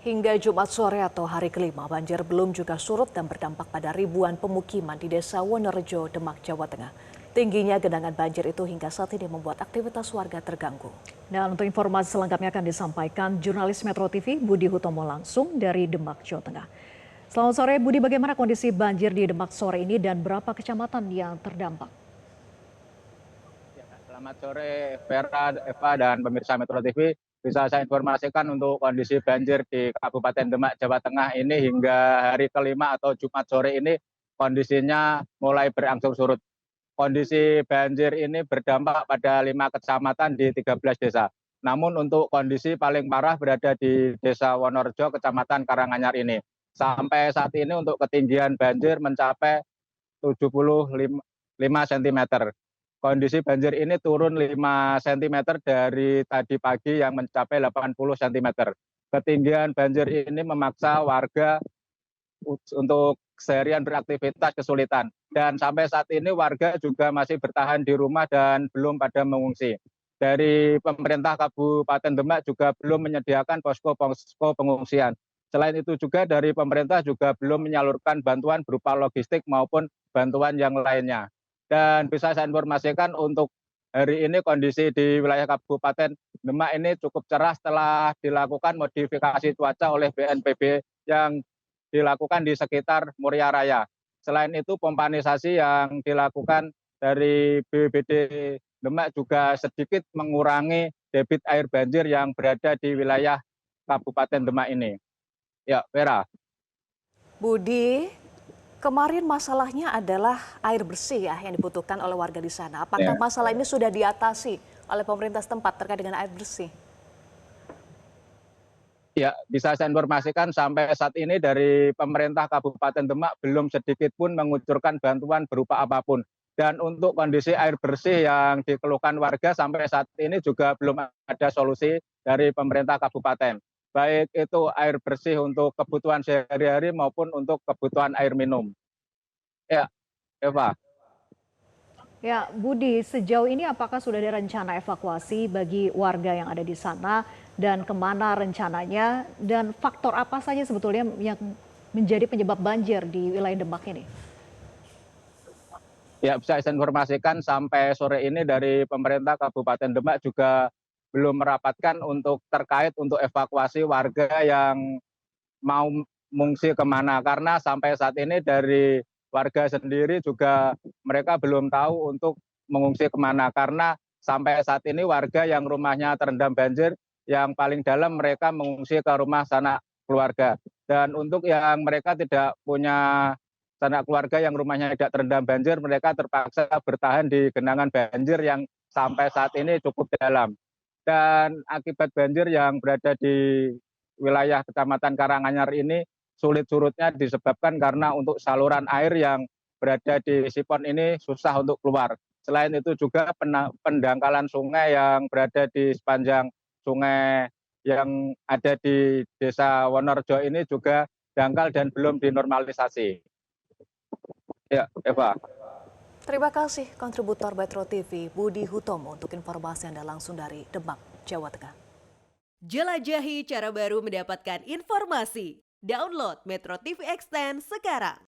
Hingga Jumat sore atau hari kelima, banjir belum juga surut dan berdampak pada ribuan pemukiman di Desa Wonorejo, Demak, Jawa Tengah. Tingginya genangan banjir itu hingga saat ini membuat aktivitas warga terganggu. Dan untuk informasi selengkapnya akan disampaikan jurnalis Metro TV Budi Hutomo langsung dari Demak, Jawa Tengah. Selamat sore Budi, bagaimana kondisi banjir di Demak sore ini dan berapa kecamatan yang terdampak? Selamat sore Vera, Eva, dan pemirsa Metro TV. Bisa saya informasikan untuk kondisi banjir di Kabupaten Demak, Jawa Tengah ini hingga hari kelima atau Jumat sore ini kondisinya mulai berangsur surut. Kondisi banjir ini berdampak pada 5 kecamatan di 13 desa. Namun untuk kondisi paling parah berada di Desa Wonorejo, Kecamatan Karanganyar ini. Sampai saat ini untuk ketinggian banjir mencapai 75 cm. Kondisi banjir ini turun 5 cm dari tadi pagi yang mencapai 80 cm. Ketinggian banjir ini memaksa warga untuk seharian beraktivitas kesulitan. Dan sampai saat ini warga juga masih bertahan di rumah dan belum pada mengungsi. Dari pemerintah Kabupaten Demak juga belum menyediakan posko pengungsian. Selain itu juga dari pemerintah juga belum menyalurkan bantuan berupa logistik maupun bantuan yang lainnya. Dan bisa saya informasikan untuk hari ini kondisi di wilayah Kabupaten Demak ini cukup cerah setelah dilakukan modifikasi cuaca oleh BNPB yang dilakukan di sekitar Muria Raya. Selain itu pompanisasi yang dilakukan dari BPBD Demak juga sedikit mengurangi debit air banjir yang berada di wilayah Kabupaten Demak ini. Ya, Vera. Budi, kemarin masalahnya adalah air bersih ya yang dibutuhkan oleh warga di sana. Apakah Ya. masalah ini sudah diatasi oleh pemerintah setempat terkait dengan air bersih? Ya, bisa saya informasikan sampai saat ini dari pemerintah Kabupaten Demak belum sedikit pun mengucurkan bantuan berupa apapun. Dan untuk kondisi air bersih yang dikeluhkan warga sampai saat ini juga belum ada solusi dari pemerintah kabupaten. Baik itu air bersih untuk kebutuhan sehari-hari maupun untuk kebutuhan air minum. Ya, Eva. Ya, Budi, sejauh ini apakah sudah ada rencana evakuasi bagi warga yang ada di sana dan kemana rencananya dan faktor apa saja sebetulnya yang menjadi penyebab banjir di wilayah Demak ini? Ya, bisa saya informasikan sampai sore ini dari pemerintah Kabupaten Demak juga belum merapatkan untuk terkait untuk evakuasi warga yang mau mengungsi kemana. Karena sampai saat ini dari warga sendiri juga mereka belum tahu untuk mengungsi kemana. Karena sampai saat ini warga yang rumahnya terendam banjir, yang paling dalam mereka mengungsi ke rumah sanak keluarga. Dan untuk yang mereka tidak punya sanak keluarga yang rumahnya tidak terendam banjir, mereka terpaksa bertahan di genangan banjir yang sampai saat ini cukup dalam. Dan akibat banjir yang berada di wilayah Kecamatan Karanganyar ini sulit surutnya disebabkan karena untuk saluran air yang berada di Sipon ini susah untuk keluar. Selain itu juga pendangkalan sungai yang berada di sepanjang sungai yang ada di Desa Wonorejo ini juga dangkal dan belum dinormalisasi. Ya, Eva. Terima kasih kontributor Metro TV Budi Hutomo untuk informasi Anda langsung dari Demak, Jawa Tengah. Jelajahi cara baru mendapatkan informasi. Download Metro TV Extend sekarang.